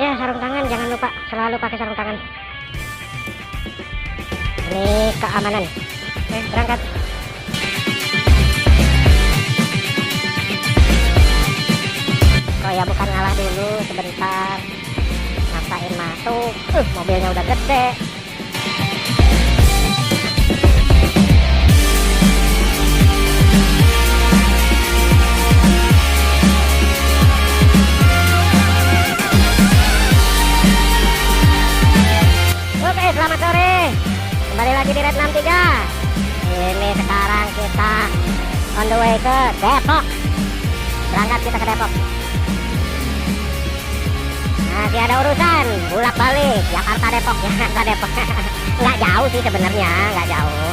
Ya, sarung tangan jangan lupa, selalu pakai sarung tangan. Ini keamanan. Oke, berangkat. Oh ya, bukan ngalah dulu sebentar. Maksain masuk. Mobilnya udah gede. Oke, selamat sore. Kembali lagi di Red 63. Ini sekarang kita on the way ke Depok. Berangkat kita ke Depok. Masih ada urusan bolak balik Jakarta Depok, Jakarta Depok. Nggak jauh sih sebenarnya, nggak jauh.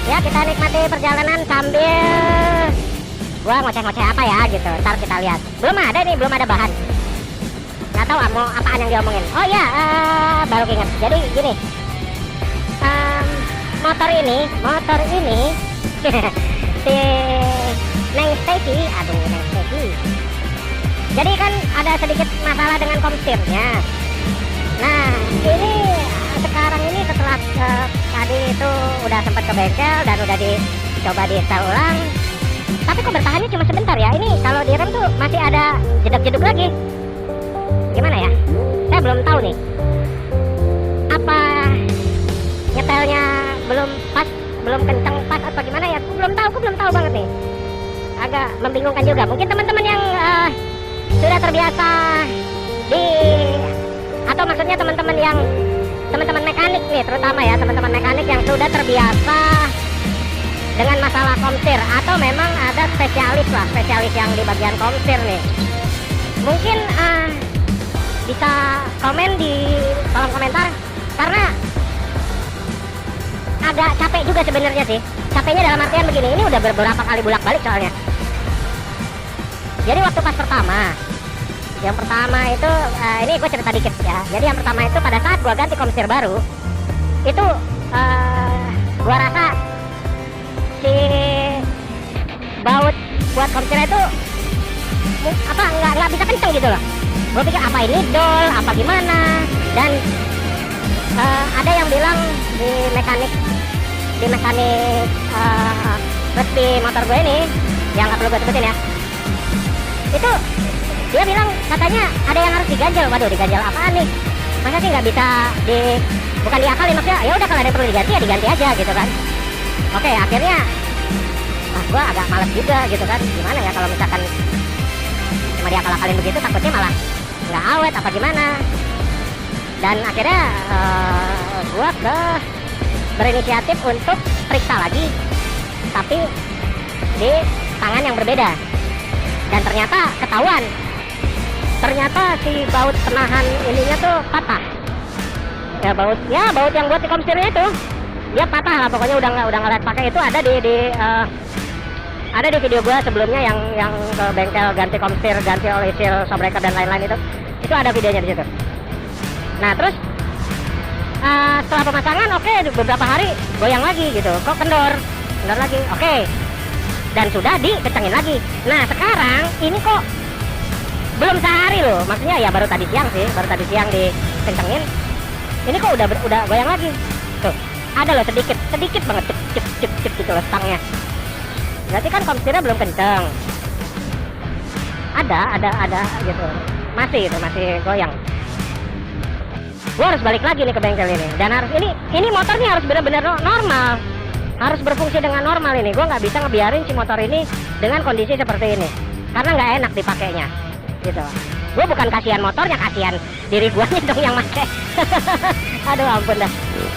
Ya, kita nikmati perjalanan sambil gua ngoceh-ngoceh apa ya gitu. Ntar kita lihat. Belum ada bahan. Nggak tahu mau apaan yang diomongin. Oh iya, baru inget. Jadi gini, motor ini si Neng Stacy, Neng Stacy. Jadi kan ada sedikit masalah dengan komstirnya. Nah, ini sekarang ini setelah tadi itu udah sempat ke bengkel dan udah dicoba di-install ulang. Tapi kok bertahannya cuma sebentar ya? Ini kalau direm tuh masih ada jeduk-jeduk lagi. Gimana ya? Saya belum tahu nih. Apa nyetelnya belum pas, belum kenceng pas atau gimana ya? Aku belum tahu banget nih. Agak membingungkan juga. Mungkin teman-teman yang sudah terbiasa atau maksudnya teman-teman mekanik nih, terutama ya teman-teman mekanik yang sudah terbiasa dengan masalah komstir, atau memang ada spesialis yang di bagian komstir nih. Mungkin bisa komen di kolom komentar, karena agak capek juga sebenarnya sih. Capeknya dalam artian begini, ini udah beberapa kali bolak-balik soalnya. Jadi waktu pas yang pertama itu ini gue cerita dikit ya. Jadi yang pertama itu pada saat gue ganti komstir baru, itu gue rasa si baut buat komstirnya itu nggak bisa kenceng gitu loh. Gue pikir apa ini dol, apa gimana, dan ada yang bilang di mekanik resmi motor gue ini, yang nggak perlu gue sebutin ya, itu dia bilang katanya ada yang harus diganjel. Waduh, diganjel apaan nih? Masa sih nggak bisa bukan diakalin, maksudnya ya udah kalau ada yang perlu diganti ya diganti aja gitu kan. Oke, akhirnya gue agak malas juga gitu kan. Gimana ya kalau misalkan cuma diakal-akalin begitu, takutnya malah nggak awet apa gimana. Dan akhirnya gue berinisiatif untuk periksa lagi, tapi di tangan yang berbeda. Dan ternyata ketahuan, si baut penahan ininya tuh patah. Ya baut yang buat di komstirnya itu dia patah lah, pokoknya udah nggak layak pakai. Itu ada di video gua sebelumnya yang ke bengkel ganti komstir, ganti oil seal, shock breaker dan lain-lain itu ada videonya di situ. Nah terus setelah pemasangan, oke, beberapa hari goyang lagi gitu, kok kendor lagi, oke, dan sudah dikencengin lagi. Nah sekarang ini kok belum sehari loh, maksudnya ya baru tadi siang dikencengin, ini kok udah goyang lagi. Tuh ada loh sedikit banget cep gitu loh stangnya. Berarti kan komstirnya belum kenceng. Ada gitu, masih goyang. Gue harus balik lagi nih ke bengkel ini, dan harus ini motornya harus benar-benar normal, harus berfungsi dengan normal ini. Gue nggak bisa ngebiarin si motor ini dengan kondisi seperti ini, karena nggak enak dipakainya gitu. Gue bukan kasihan motornya, kasihan diri gue dong yang make. Aduh ampun dah.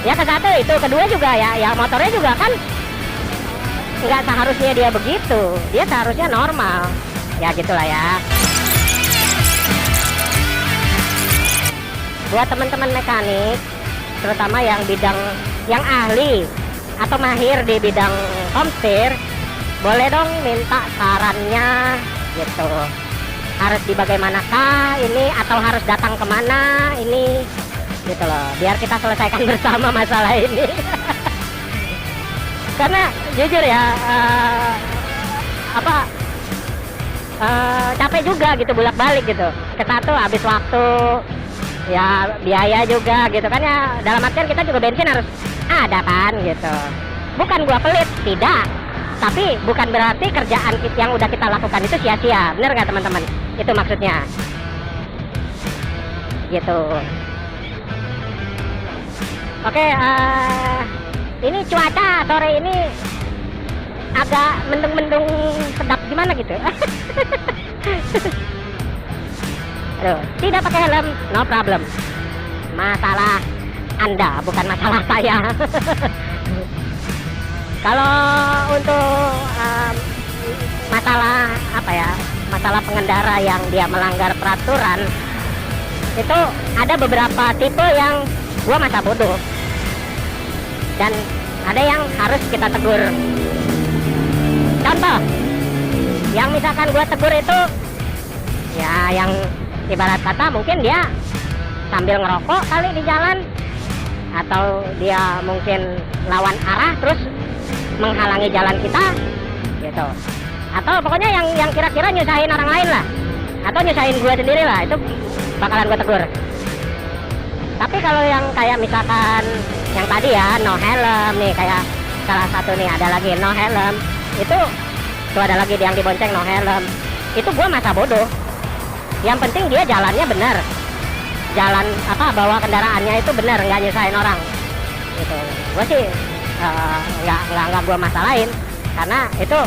Ya ke satu itu, kedua juga ya motornya juga kan nggak seharusnya dia begitu, dia seharusnya normal. Ya gitulah ya. Buat teman-teman mekanik, terutama yang ahli atau mahir di bidang komstir, boleh dong minta sarannya gitu. Harus di bagaimanakah ini, atau harus datang kemana ini gitu loh, biar kita selesaikan bersama masalah ini. Karena jujur ya, capek juga gitu bolak-balik gitu. Ke satu habis waktu, ya biaya juga gitu kan ya. Dalam artian kita juga bensin harus ada kan gitu. Bukan gua pelit, tidak. Tapi bukan berarti kerjaan yang udah kita lakukan itu sia-sia. Bener nggak teman-teman? Itu maksudnya. Gitu. Oke, ini cuaca sore ini agak mendung-mendung sedap gimana gitu. Aduh, tidak pakai helm, no problem. Masalah Anda, bukan masalah saya. Kalau untuk masalah apa ya, masalah pengendara yang dia melanggar peraturan, itu ada beberapa tipe yang gua masa bodoh dan ada yang harus kita tegur. Contoh, yang misalkan gua tegur itu ya yang ibarat kata mungkin dia sambil ngerokok kali di jalan, atau dia mungkin lawan arah terus menghalangi jalan kita gitu, atau pokoknya yang kira-kira nyusahin orang lain lah, atau nyusahin gue sendiri lah, itu bakalan gue tegur. Tapi kalau yang kayak misalkan yang tadi ya no helm nih, kayak salah satu nih ada lagi no helm, itu tuh ada lagi yang dibonceng no helm, itu gue masa bodoh. Yang penting dia jalannya benar, jalan apa bawa kendaraannya itu benar, nggak nyusahin orang gitu. Gue sih nggak gue masalahin, karena itu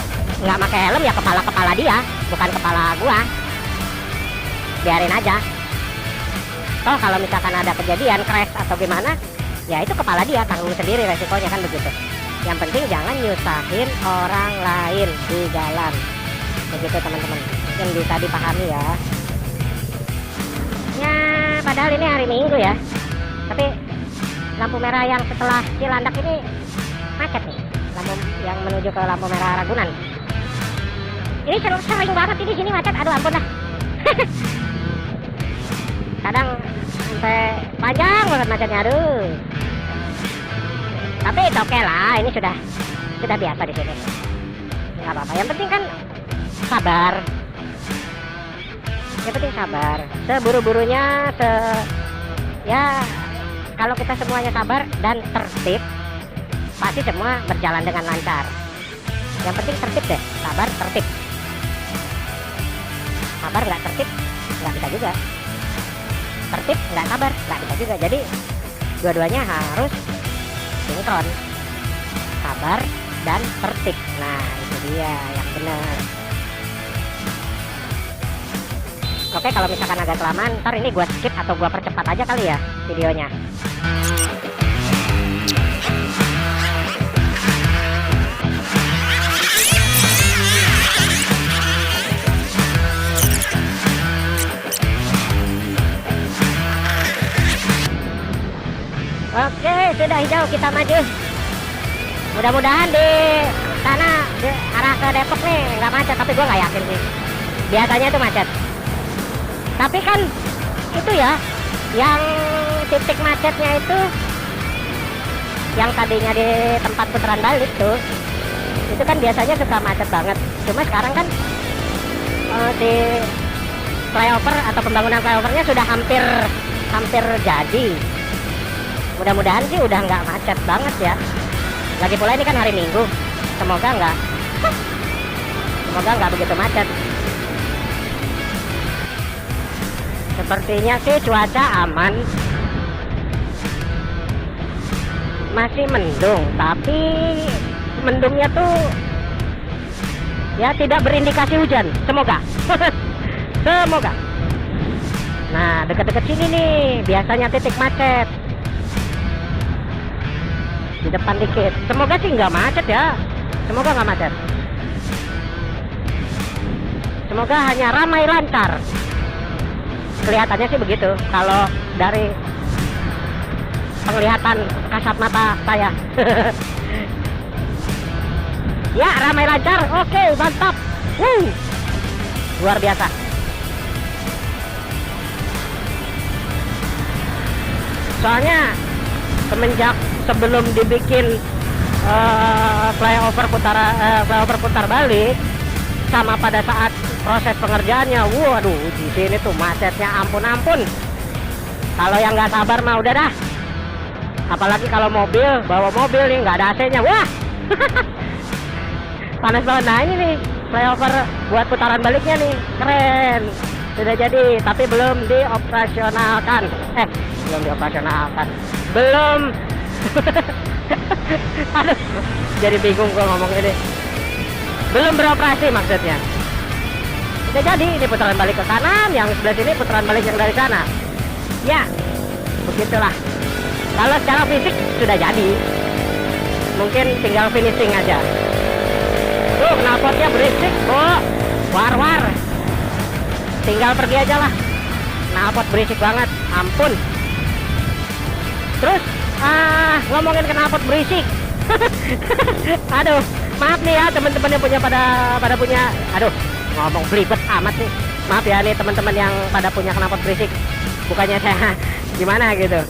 nggak pakai helm ya kepala dia, bukan kepala gua. Biarin aja. Toh kalau misalkan ada kejadian crash atau gimana, ya itu kepala dia, tanggung sendiri resikonya kan begitu. Yang penting jangan nyusahin orang lain di jalan. Begitu teman-teman, yang bisa dipahami ya. Ya padahal ini hari Minggu ya, tapi lampu merah yang setelah Cilandak ini macet nih, lampu yang menuju ke lampu merah Ragunan. Ini sering banget ini sini macet, aduh ampun dah. Kadang sampai panjang banget macetnya, aduh. Tapi itu oke lah, ini sudah biasa di sini. Nggak apa-apa, yang penting kan sabar. Yang penting sabar. Seburu-burunya, ya kalau kita semuanya sabar dan tertib, pasti semua berjalan dengan lancar. Yang penting tertib deh, sabar tertib. Sabar nggak tertib nggak bisa juga, tertib nggak sabar nggak bisa juga. Jadi dua-duanya harus sinkron, sabar dan tertib. Nah itu dia yang benar. Oke, kalau misalkan agak kelamaan, ntar ini gua skip atau gua percepat aja kali ya videonya. Oke, sudah hijau, kita maju. Mudah-mudahan di sana di arah ke Depok nih nggak macet, tapi gue nggak yakin sih. Biasanya itu macet. Tapi kan itu ya, yang titik macetnya itu yang tadinya di tempat putaran balik tuh, itu kan biasanya suka macet banget. Cuma sekarang kan di flyover atau pembangunan flyovernya sudah hampir jadi. Mudah-mudahan sih udah nggak macet banget ya. Lagi pula ini kan hari Minggu, semoga nggak begitu macet. Sepertinya sih cuaca aman, masih mendung, tapi mendungnya tuh ya tidak berindikasi hujan, semoga. Semoga. Nah dekat-dekat sini nih biasanya titik macet, di depan dikit. Semoga sih nggak macet ya, semoga nggak macet, semoga hanya ramai lancar. Kelihatannya sih begitu kalau dari penglihatan kasat mata saya. Ya ramai lancar, oke mantap. Luar biasa. Soalnya semenjak sebelum dibikin flyover putar balik, sama pada saat proses pengerjaannya. Waduh, di sini tuh macetnya ampun-ampun. Kalau yang nggak sabar mah udah dah. Apalagi kalau mobil, bawa mobil nih nggak ada AC-nya. Wah, panas banget. Nah ini nih flyover buat putaran baliknya nih, keren. Sudah jadi, tapi belum dioperasionalkan. Belum dioperasionalkan. Belum. Aduh, jadi bingung gua ngomong ini. Belum beroperasi maksudnya. Udah jadi, ini putaran balik ke kanan, yang sebelah sini putaran balik yang dari sana. Ya, begitulah. Kalau secara fisik sudah jadi, mungkin tinggal finishing aja. Tuh, knalpotnya berisik, war-war. Tinggal pergi aja lah. Knalpot berisik banget, ampun. Terus, ngomongin knalpot berisik. Aduh, maaf nih ya teman-teman yang punya pada punya. Aduh, ngomong belibet amat nih. Maaf ya nih teman-teman yang pada punya knalpot berisik. Bukannya saya gimana gitu.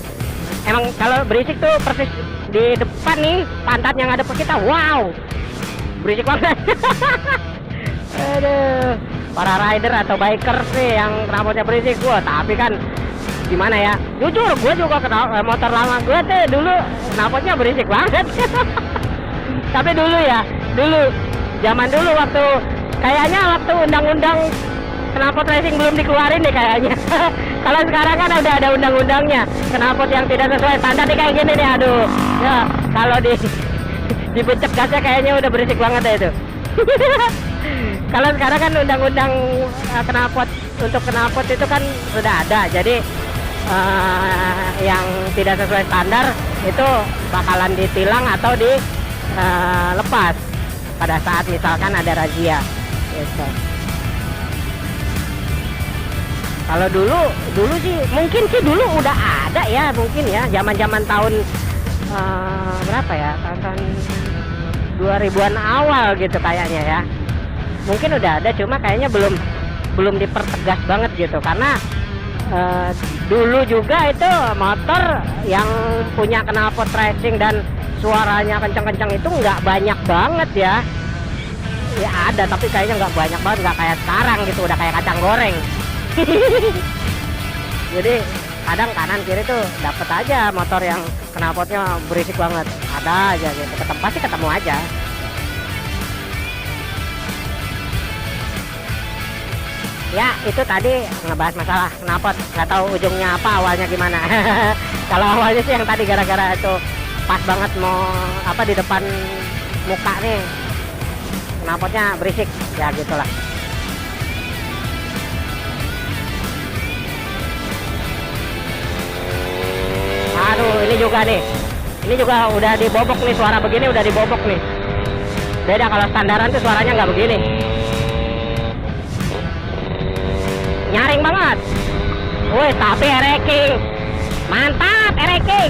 Emang kalau berisik tuh persis di depan nih, pantat yang ada ke kita. Wow, berisik banget. Aduh, para rider atau biker sih yang knalpotnya berisik. Wah, tapi kan gimana ya, jujur gue juga kenal motor lama gue tuh dulu knalpotnya berisik banget. Tapi dulu ya, zaman dulu waktu waktu undang-undang knalpot racing belum dikeluarin nih kayaknya. Kalau sekarang kan udah ada undang-undangnya, knalpot yang tidak sesuai standar nih kayak gini nih. Aduh ya, kalau dibecek gasnya kayaknya udah berisik banget ya itu. Kalau sekarang kan undang-undang knalpot, untuk knalpot itu kan sudah ada. Jadi yang tidak sesuai standar itu bakalan ditilang atau dilepas pada saat misalkan ada razia gitu. Kalau dulu sih mungkin sih dulu udah ada ya, mungkin ya zaman tahun berapa ya, tahun 2000-an awal gitu kayaknya ya. Mungkin udah ada, cuma kayaknya belum dipertegas banget gitu, karena dulu juga itu motor yang punya knalpot racing dan suaranya kencang-kencang itu nggak banyak banget ya. Ya ada, tapi kayaknya nggak banyak banget, nggak kayak sekarang gitu, udah kayak kacang goreng. Jadi kadang kanan kiri tuh dapet aja motor yang knalpotnya berisik banget, ada aja gitu, pasti ketemu aja. Ya itu tadi ngebahas masalah knalpot, nggak tahu ujungnya apa, awalnya gimana. Kalau awalnya sih yang tadi gara-gara itu pas banget mau di depan muka nih, knalpotnya berisik ya gitulah. Aduh, ini juga udah dibobok nih, suara begini udah dibobok nih. Beda kalau standaran tuh suaranya nggak begini. Nyaring banget. Wih, tapi ereking mantap, ereking.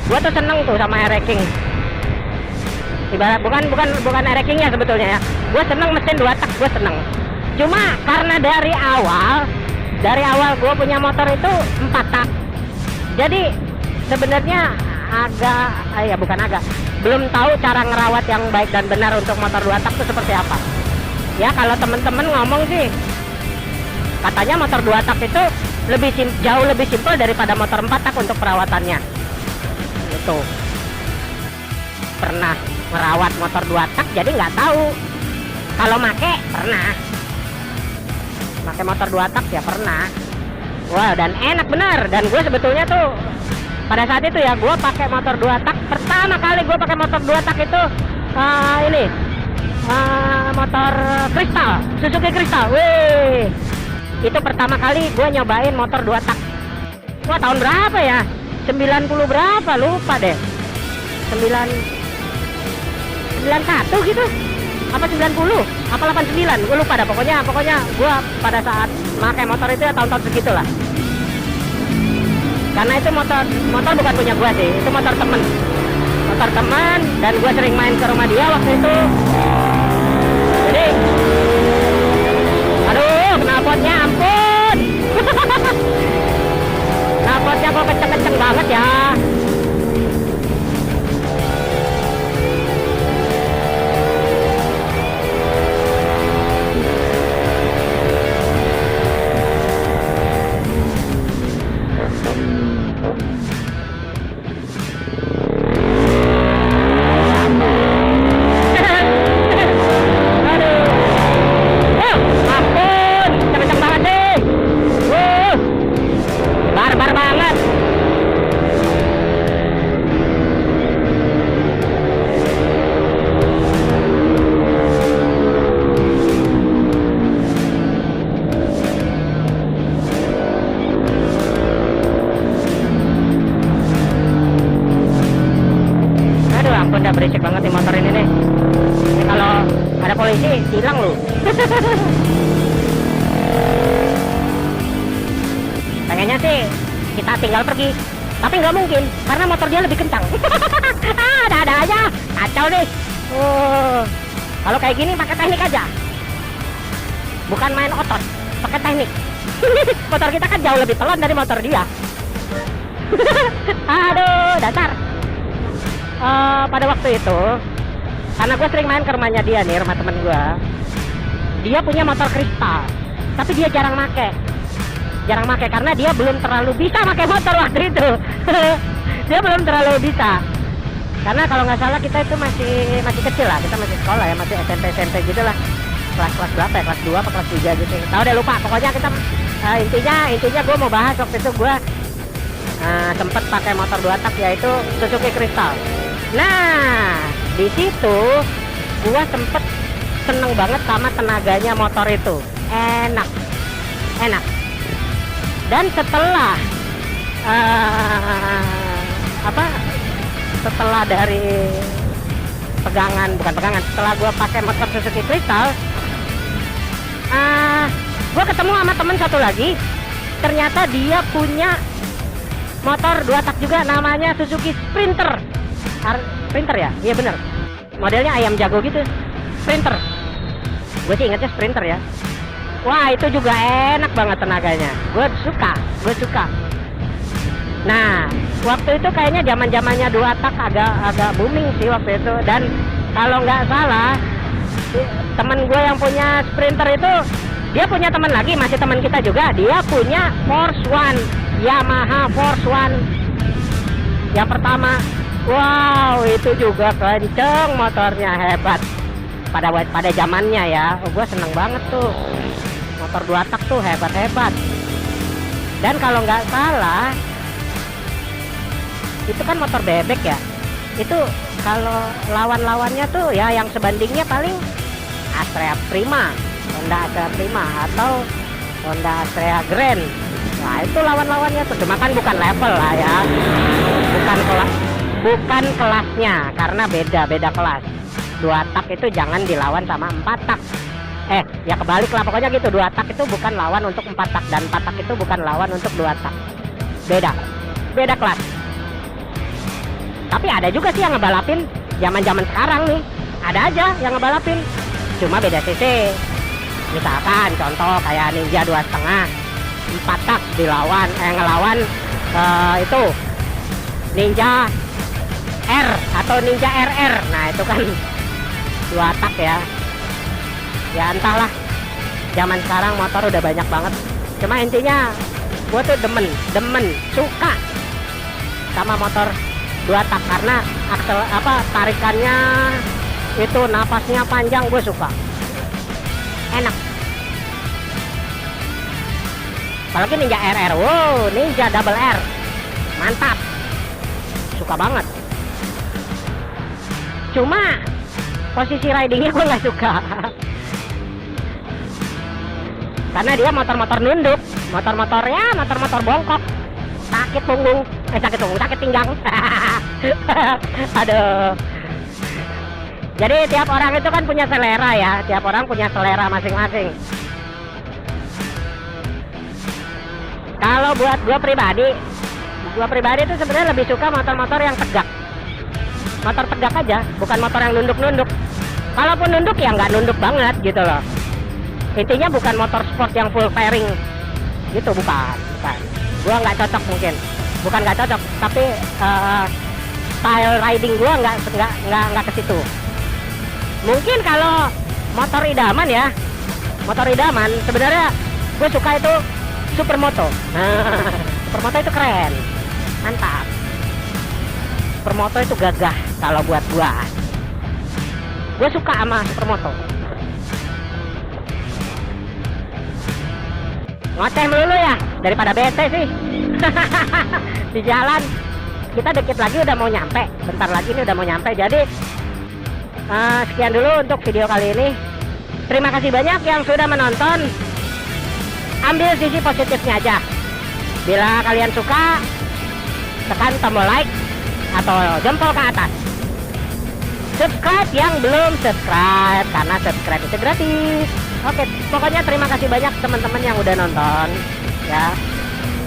Gua tuh seneng tuh sama ereking. Ibarat bukan erekingnya sebetulnya ya. Gue seneng mesin 2 tak, gue seneng. Cuma karena dari awal gue punya motor itu 4 tak. Jadi sebenarnya belum tahu cara ngerawat yang baik dan benar untuk motor 2 tak itu seperti apa. Ya kalau temen-temen ngomong sih, katanya motor 2 tak itu jauh lebih simpel daripada motor 4 tak untuk perawatannya. Itu pernah merawat motor 2 tak jadi nggak tahu. Kalau pernah make motor 2 tak ya pernah. Wah, dan enak bener. Dan gue sebetulnya tuh pada saat itu ya, gue pakai motor 2 tak pertama kali gue pakai motor 2 tak itu motor Crystal, Suzuki Crystal. Wih, itu pertama kali gue nyobain motor 2 tak. Wah, tahun berapa ya, 90 berapa lupa deh, 91 gitu, apa 90, apa 89, gue lupa dah. Pokoknya gue pada saat pakai motor itu ya tahun-tahun segitulah. Karena itu motor bukan punya gue sih, itu motor temen, dan gue sering main ke rumah dia waktu itu. Jadi, aduh, knalpotnya ampun. Knalpotnya kok kenceng-kenceng kenceng banget ya. Udah berisik banget nih motor ini nih. Ini kalau ada polisi hilang lu. Pengennya sih kita tinggal pergi, tapi nggak mungkin karena motor dia lebih kencang. Ada aja, kacau nih. Kalau kayak gini pakai teknik aja, bukan main otot, pakai teknik. Motor kita kan jauh lebih pelan dari motor dia. Aduh, dasar. Pada waktu itu karena gue sering main ke rumahnya dia nih, rumah temen gue. Dia punya motor kristal, tapi dia jarang make karena dia belum terlalu bisa pakai motor waktu itu. Dia belum terlalu bisa karena kalau nggak salah kita itu masih kecil lah, kita masih sekolah ya, masih SMP gitu lah, kelas berapa ya, kelas 2 atau kelas 3 gitu, tahu deh, lupa. Pokoknya kita intinya gue mau bahas waktu itu gue sempet pakai motor 2 tak yaitu Suzuki Crystal. Nah, di situ gua sempet seneng banget sama tenaganya motor itu. Enak. Dan setelah setelah dari setelah gua pakai motor Suzuki Crystal, gua ketemu sama temen satu lagi. Ternyata dia punya motor 2 tak juga, namanya Suzuki Sprinter. Sprinter ya? Iya bener, modelnya ayam jago gitu, Sprinter. Gue sih ingetnya Sprinter ya. Wah, itu juga enak banget tenaganya. Gue suka. Nah, waktu itu kayaknya zamannya 2 tak agak booming sih waktu itu. Dan kalau nggak salah, temen gue yang punya Sprinter itu, dia punya teman lagi, masih teman kita juga. Dia punya Force One, Yamaha Force One yang pertama. Wow, itu juga kenceng motornya, hebat. Pada zamannya ya, gue seneng banget tuh. Motor 2 tak tuh hebat. Dan kalau nggak salah, itu kan motor bebek ya. Itu kalau lawan-lawannya tuh ya yang sebandingnya paling Astrea Prima, Honda Astrea Prima atau Honda Astrea Grand. Nah, itu lawan-lawannya tuh. Cuma kan bukan level lah ya. Bukan kelasnya, karena beda kelas. 2 tak itu jangan dilawan sama 4 tak. Ya kebalik lah, pokoknya gitu. 2 tak itu bukan lawan untuk 4 tak, dan 4 tak itu bukan lawan untuk 2 tak. Beda kelas. Tapi ada juga sih yang ngebalapin zaman sekarang nih. Ada aja yang ngebalapin, cuma beda cc. Misalkan contoh kayak Ninja 2,5 4 tak ngelawan itu Ninja R atau Ninja RR. Nah, itu kan 2 tak ya. Ya entahlah, zaman sekarang motor udah banyak banget. Cuma intinya gue tuh demen suka sama motor 2 tak karena tarikannya itu, napasnya panjang, gue suka. Enak. Apalagi Ninja RR. Wow, Ninja Double R, mantap, suka banget. Cuma posisi ridingnya gue nggak suka. Karena dia motor-motor nunduk, motor-motor bongkok, sakit pinggang. Aduh. Jadi tiap orang itu kan punya selera ya, tiap orang punya selera masing-masing. Kalau buat gue pribadi itu sebenarnya lebih suka motor-motor yang tegak. Motor tegak aja, bukan motor yang nunduk-nunduk. Kalaupun nunduk ya nggak nunduk banget gitu loh. Intinya bukan motor sport yang full fairing gitu, bukan. Gua nggak cocok mungkin bukan nggak cocok, tapi style riding gua nggak ke situ. Mungkin kalau motor idaman ya, motor idaman sebenarnya gue suka itu supermoto. Supermoto itu keren, mantap. Supermoto itu gagah kalau buat gua. Gue suka sama supermoto. Ngoceh melulu ya, daripada bete sih. Di jalan kita dikit lagi udah mau nyampe, bentar lagi ini udah mau nyampe. Jadi sekian dulu untuk video kali ini. Terima kasih banyak yang sudah menonton. Ambil sisi positifnya aja. Bila kalian suka, tekan tombol like atau jempol ke atas. Subscribe yang belum subscribe, karena subscribe itu gratis. Oke, pokoknya terima kasih banyak teman-teman yang udah nonton ya.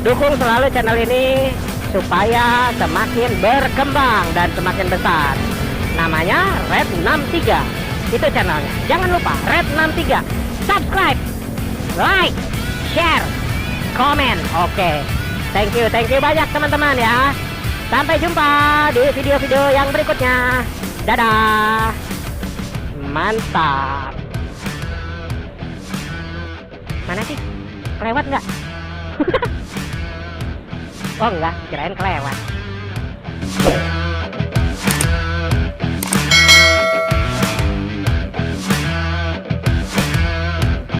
Dukung selalu channel ini supaya semakin berkembang dan semakin besar. Namanya Red 63. Itu channelnya. Jangan lupa Red 63. Subscribe, like, share, komen. Oke. Thank you banyak teman-teman ya. Sampai jumpa di video-video yang berikutnya. Dadah. Mantap. Mana sih? Kelewat nggak? Oh enggak, kirain kelewat.